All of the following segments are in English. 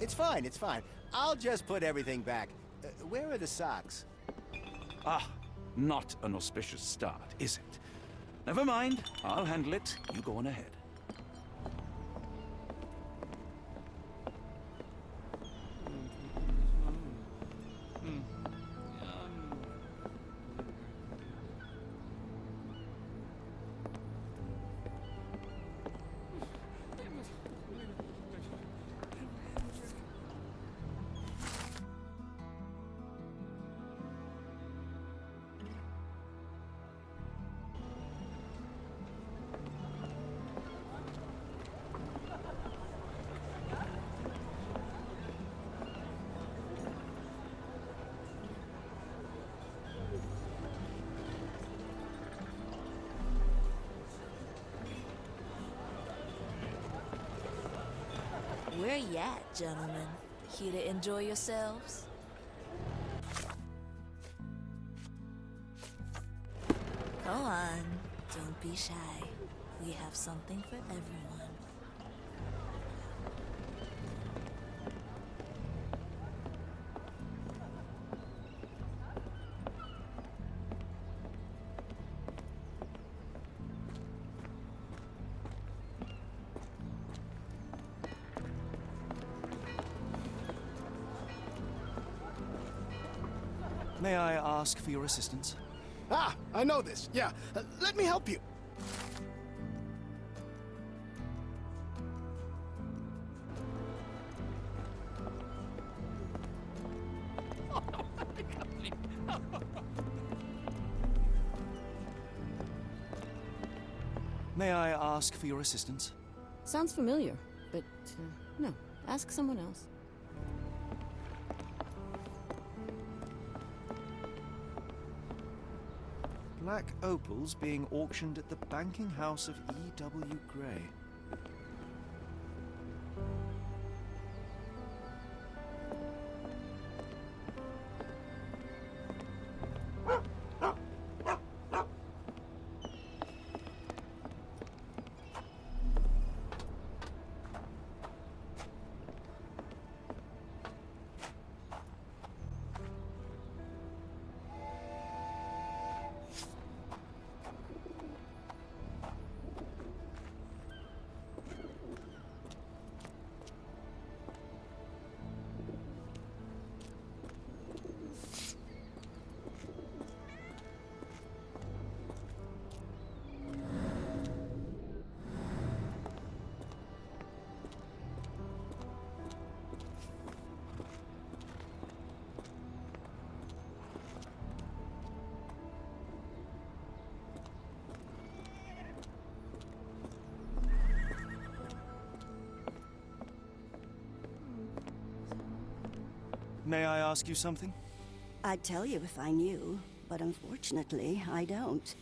It's fine, it's fine. I'll just put everything back. Where are the socks? Ah, not an auspicious start, is it? Never mind, I'll handle it. You go on ahead. Where you at, gentlemen? Here to enjoy yourselves? Come on, don't be shy. We have something for everyone. May I ask for your assistance? Ah, I know this. Yeah, let me help you. May I ask for your assistance? Sounds familiar, but no. Ask someone else. Black opals being auctioned at the banking house of E.W. Gray. May I ask you something? I'd tell you if I knew, but unfortunately, I don't.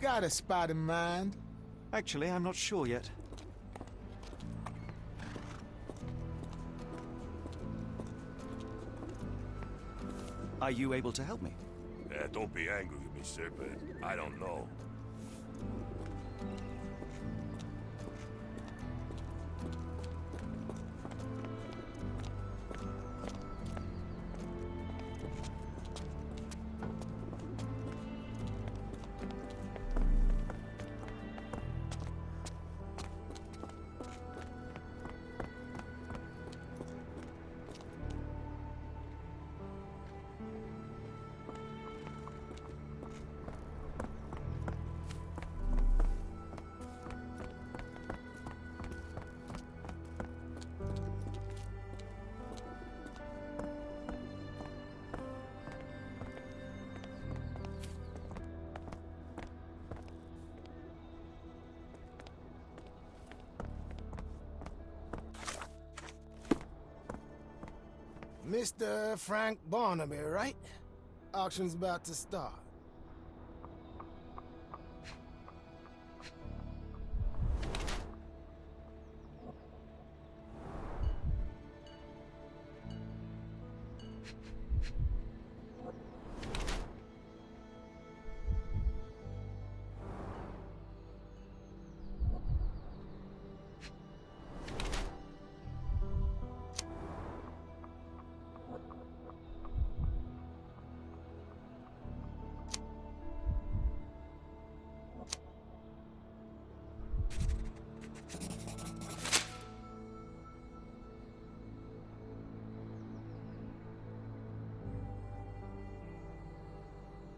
Got a spot in mind? Actually, I'm not sure yet. Are you able to help me? Don't be angry with me, sir, but I don't know. Mr. Frank Barnaby, right? Auction's about to start.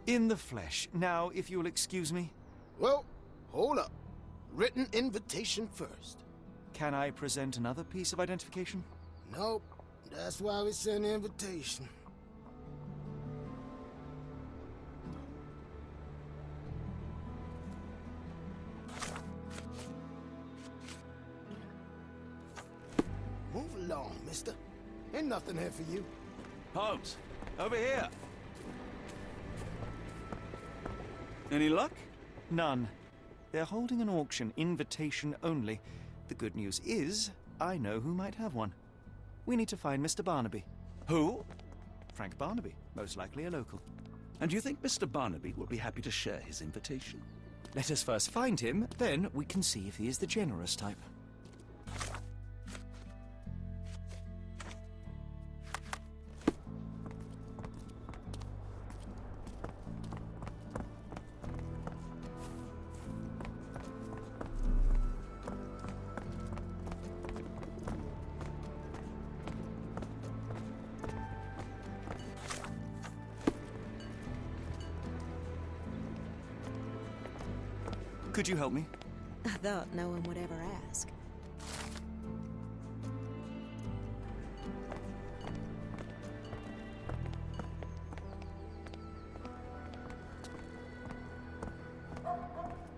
In the flesh. Now, if you'll excuse me. Well, hold up. Written invitation first. Can I present another piece of identification? Nope. That's why we send the invitation. Move along, mister. Ain't nothing here for you. Holmes, over here. Any luck? None. They're holding an auction, invitation only. The good news is, I know who might have one. We need to find Mr. Barnaby. Who? Frank Barnaby, most likely a local. And do you think Mr. Barnaby will be happy to share his invitation? Let us first find him, then we can see if he is the generous type. Could you help me? I thought no one would ever ask.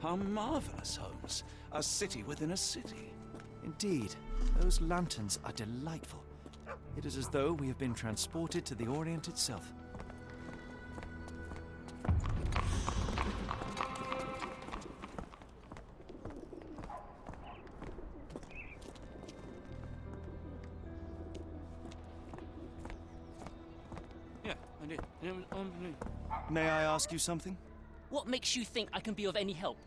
How marvelous, Holmes. A city within a city. Indeed. Those lanterns are delightful. It is as though we have been transported to the Orient itself. Yeah, I did. May I ask you something? What makes you think I can be of any help?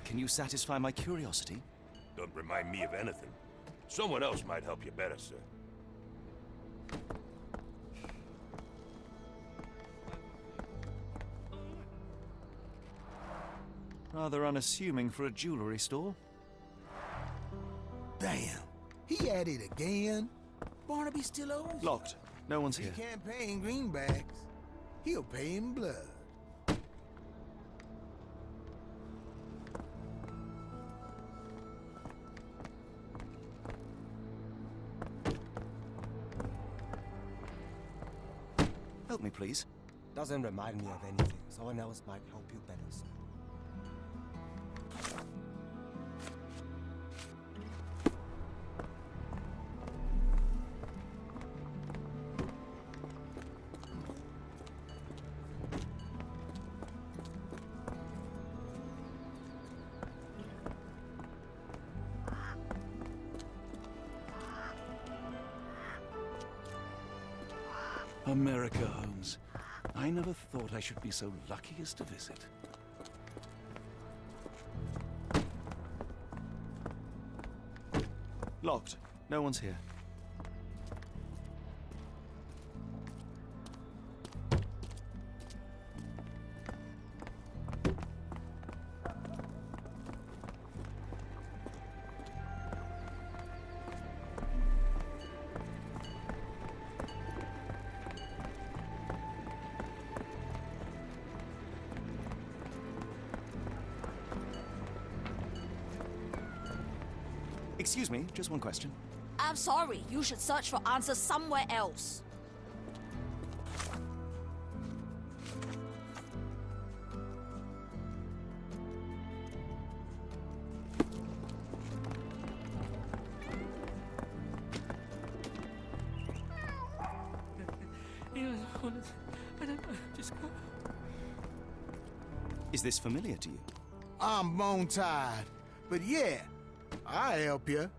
Can you satisfy my curiosity? Don't remind me of anything. Someone else might help you better, sir. Rather unassuming for a jewelry store. Damn. He at it again. Barnaby still owes? Locked. No one's He here. can't pay in greenbacks. He'll pay in blood. Help me, please. Doesn't remind me of anything. Someone else might help you better, sir. America, Holmes. I never thought I should be so lucky as to visit. Locked. No one's here. Excuse me, just one question. I'm sorry. You should search for answers somewhere else. Is this familiar to you? I'm bone-tied. But yeah, I'll help you.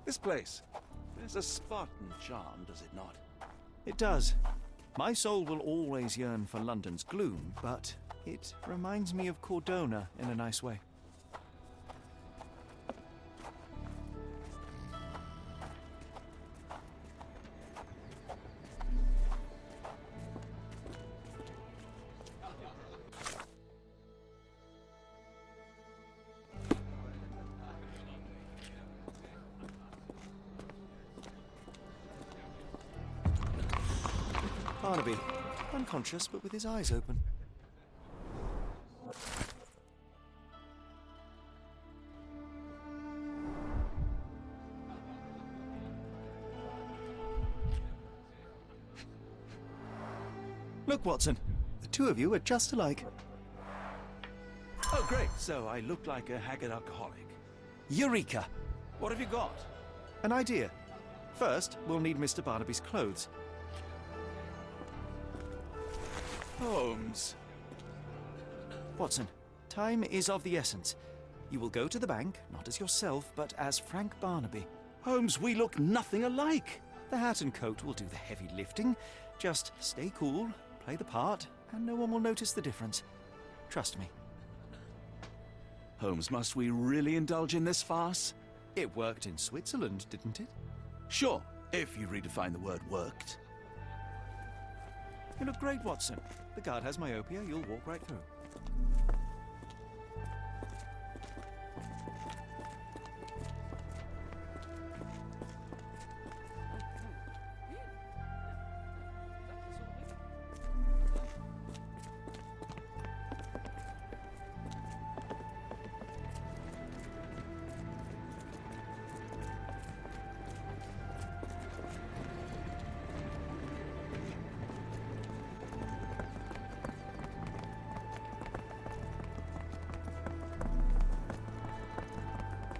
This place. There's a Spartan charm, does it not? It does. My soul will always yearn for London's gloom, but it reminds me of Cordona in a nice way. Barnaby, unconscious but with his eyes open. Look, Watson, the two of you are just alike. Oh, great. So I look like a haggard alcoholic. Eureka! What have you got? An idea. First, we'll need Mr. Barnaby's clothes. Holmes. Watson, time is of the essence. You will go to the bank, not as yourself, but as Frank Barnaby. Holmes, we look nothing alike. The hat and coat will do the heavy lifting. Just stay cool, play the part, and no one will notice the difference. Trust me. Holmes, must we really indulge in this farce? It worked in Switzerland, didn't it? Sure, if you redefine the word worked. You look great, Watson. The guard has myopia, you'll walk right through.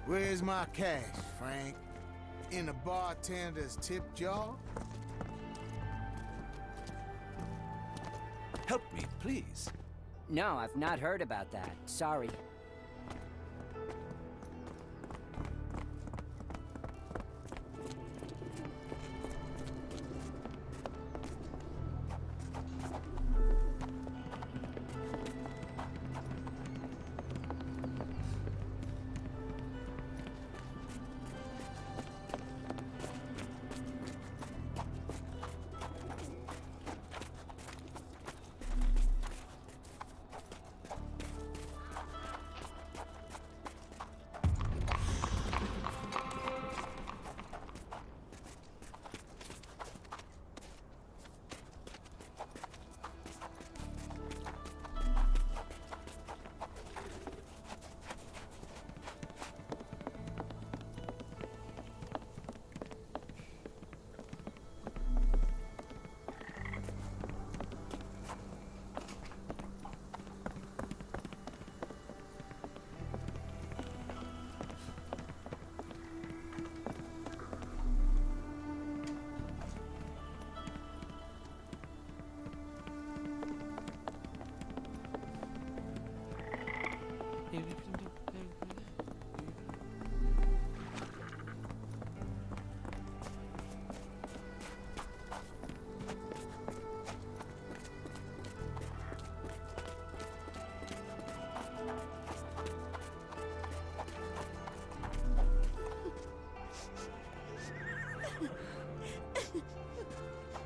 Where's my cash, Frank? In the bartender's tip jar? Help me, please. No, I've not heard about that. Sorry.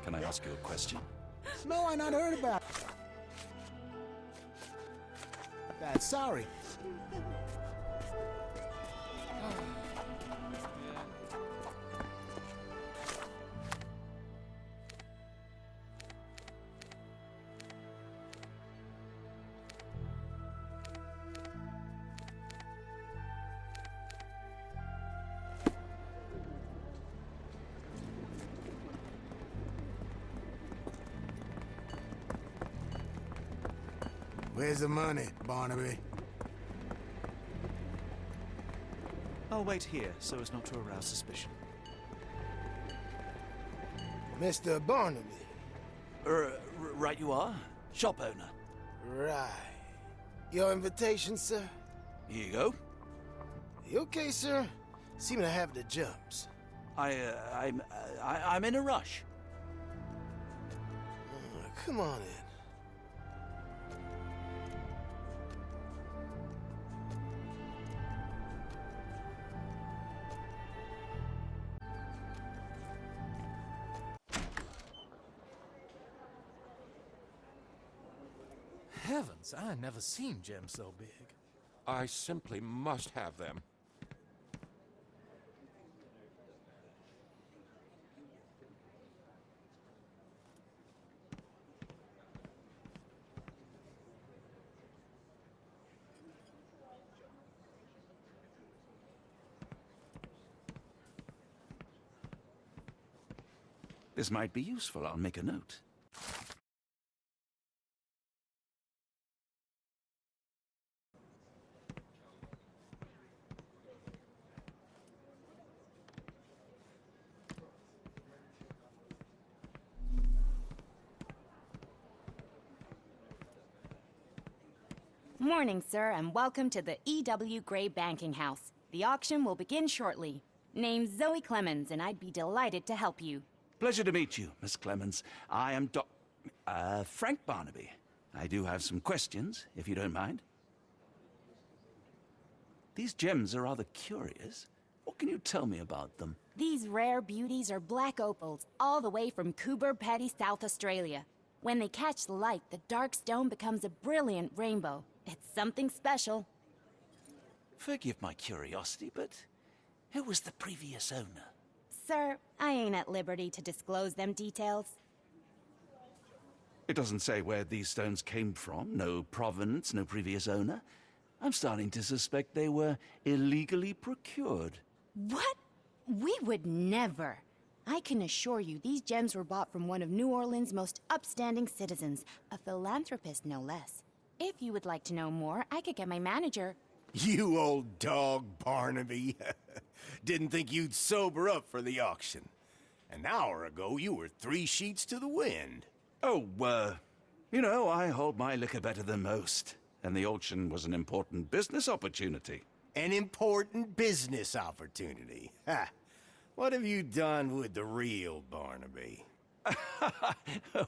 Can I ask you a question? No, I not heard about that. Sorry. Where's the money, Barnaby? I'll wait here so as not to arouse suspicion. Mr. Barnaby. Right you are. Shop owner. Right. Your invitation, sir? Here you go. You okay, sir? Seem to have the jumps. I'm in a rush. Come on in. Heavens, I never seen gems so big. I simply must have them. This might be useful. I'll make a note. Morning, sir, and welcome to the E.W. Gray Banking House. The auction will begin shortly. Name's Zoe Clemens, and I'd be delighted to help you. Pleasure to meet you, Miss Clemens. I am Frank Barnaby. I do have some questions, if you don't mind. These gems are rather curious. What can you tell me about them? These rare beauties are black opals, all the way from Coober Pedy, South Australia. When they catch the light, the dark stone becomes a brilliant rainbow. It's something special. Forgive my curiosity, but who was the previous owner? Sir, I ain't at liberty to disclose them details. It doesn't say where these stones came from. No provenance, no previous owner. I'm starting to suspect they were illegally procured. What? We would never. I can assure you these gems were bought from one of New Orleans' most upstanding citizens, a philanthropist no less. If you would like to know more, I could get my manager. You old dog, Barnaby. Didn't think you'd sober up for the auction. An hour ago, you were 3 sheets to the wind. Oh, you know, I hold my liquor better than most. And the auction was an important business opportunity. An important business opportunity. Ha! What have you done with the real Barnaby?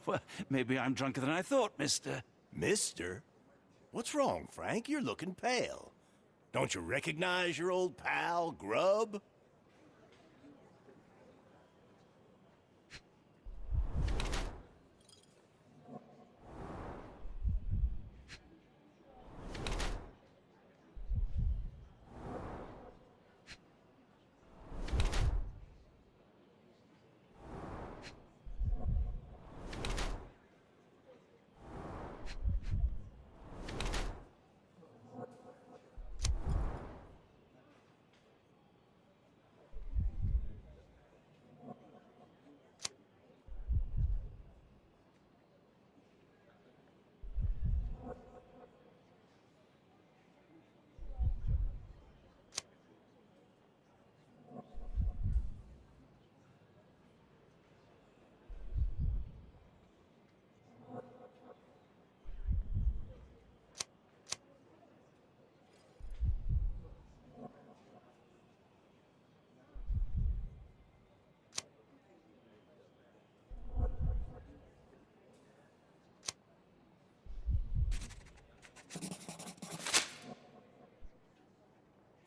Well, maybe I'm drunker than I thought, mister. Mister? What's wrong, Frank? You're looking pale. Don't you recognize your old pal, Grub?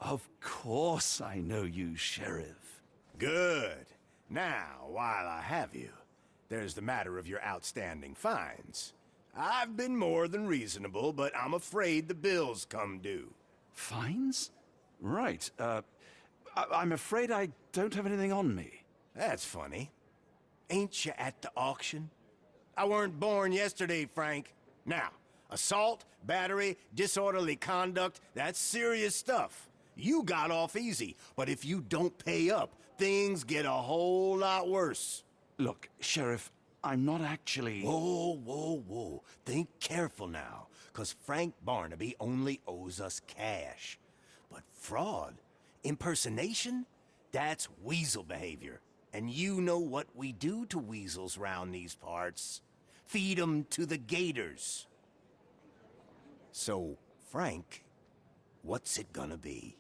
Of course I know you, Sheriff. Good. Now, while I have you, there's the matter of your outstanding fines. I've been more than reasonable, but I'm afraid the bills come due. Fines? Right, I'm afraid I don't have anything on me. That's funny. Ain't you at the auction? I weren't born yesterday, Frank. Now, assault, battery, disorderly conduct, that's serious stuff. You got off easy, but if you don't pay up, things get a whole lot worse. Look, Sheriff, I'm not actually... Whoa, whoa, whoa. Think careful now, because Frank Barnaby only owes us cash. But fraud, impersonation, that's weasel behavior. And you know what we do to weasels round these parts. Feed 'em to the gators. So, Frank, what's it gonna be?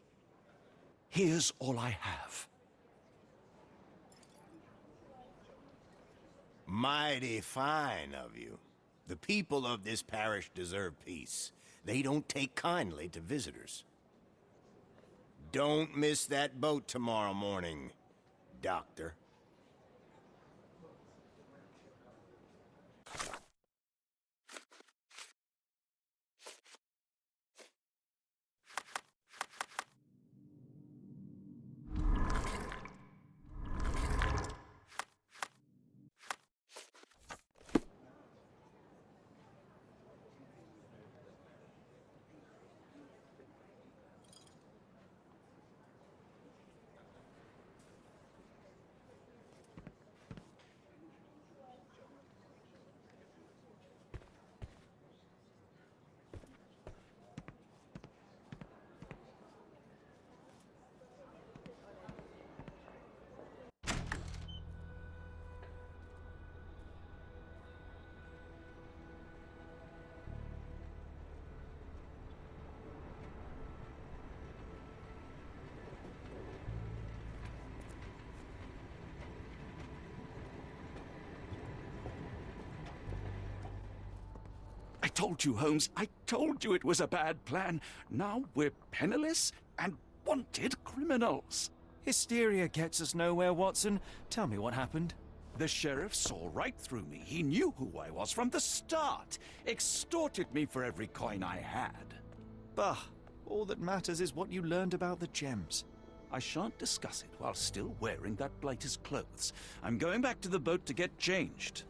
Here's all I have. Mighty fine of you. The people of this parish deserve peace. They don't take kindly to visitors. Don't miss that boat tomorrow morning, Doctor. I told you, Holmes. I told you it was a bad plan. Now we're penniless and wanted criminals. Hysteria gets us nowhere, Watson. Tell me what happened. The sheriff saw right through me. He knew who I was from the start. Extorted me for every coin I had. Bah, all that matters is what you learned about the gems. I shan't discuss it while still wearing that blighter's clothes. I'm going back to the boat to get changed.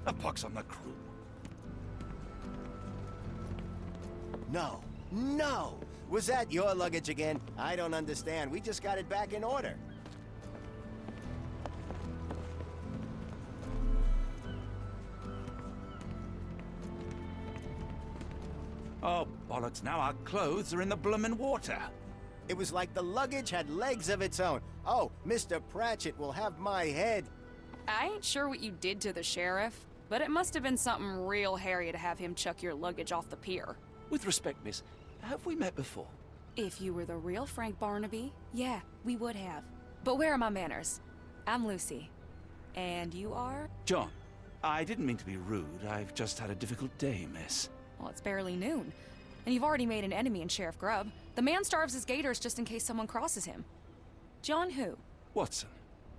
A pox on the crew. No, no! Was that your luggage again? I don't understand. We just got it back in order. Oh, bollocks, now our clothes are in the bloomin' water. It was like the luggage had legs of its own. Oh, Mr. Pratchett will have my head. I ain't sure what you did to the sheriff, but it must have been something real hairy to have him chuck your luggage off the pier. With respect, miss, have we met before? If you were the real Frank Barnaby, yeah, we would have. But where are my manners? I'm Lucy. And you are? John. I didn't mean to be rude. I've just had a difficult day, miss. Well, it's barely noon. And you've already made an enemy in Sheriff Grubb. The man starves his gators just in case someone crosses him. John who? Watson.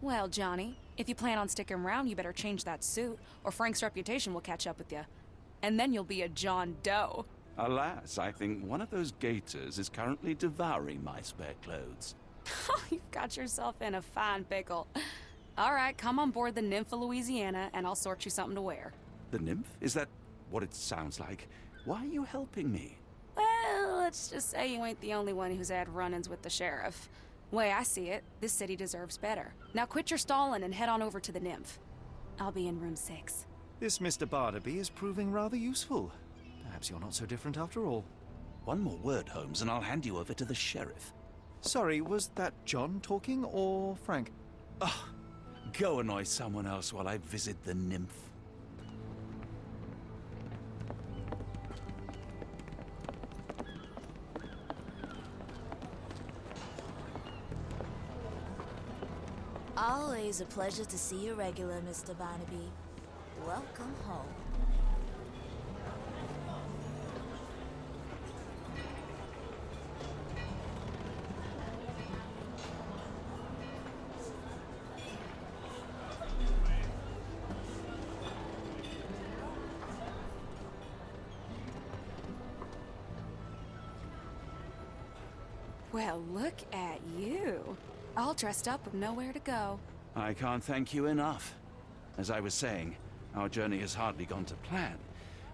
Well, Johnny, if you plan on sticking around, you better change that suit, or Frank's reputation will catch up with you. And then you'll be a John Doe. Alas, I think one of those gators is currently devouring my spare clothes. You've got yourself in a fine pickle. All right, come on board the Nymph of Louisiana, and I'll sort you something to wear. The nymph? Is that what it sounds like? Why are you helping me? Well, let's just say you ain't the only one who's had run-ins with the sheriff. Way I see it, this city deserves better. Now quit your stalling and head on over to the Nymph. I'll be in room 6. This Mr. Barnaby is proving rather useful. Perhaps you're not so different after all. One more word, Holmes, and I'll hand you over to the sheriff. Sorry, was that John talking or Frank? Oh, go annoy someone else while I visit the Nymph. Always a pleasure to see you regular, Mr. Barnaby. Welcome home. Well, look at you. All dressed up with nowhere to go. I can't thank you enough. As I was saying, our journey has hardly gone to plan.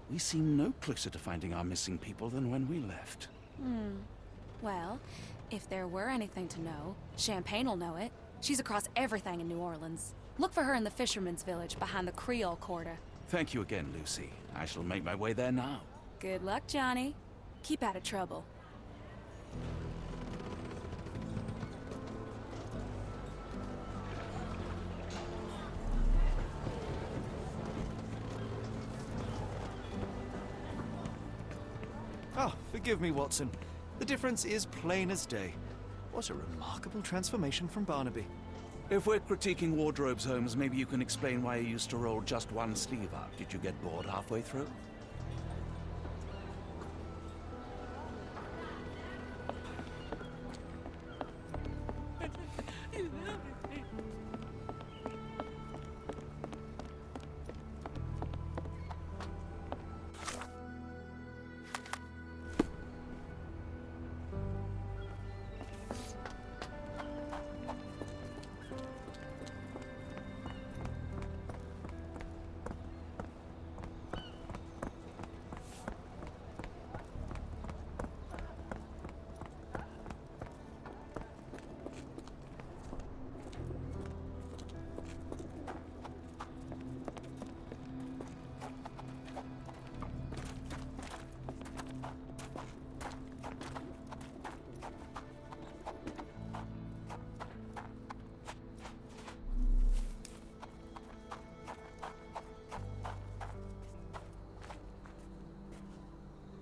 We seem no closer to finding our missing people than when we left. Well, if there were anything to know, Champagne'll know it. She's across everything in New Orleans. Look for her in the fisherman's village behind the Creole Quarter. Thank you again, Lucy. I shall make my way there now. Good luck, Johnny. Keep out of trouble. Ah, forgive me, Watson. The difference is plain as day. What a remarkable transformation from Barnaby. If we're critiquing wardrobes, Holmes, maybe you can explain why you used to roll just one sleeve up. Did you get bored halfway through?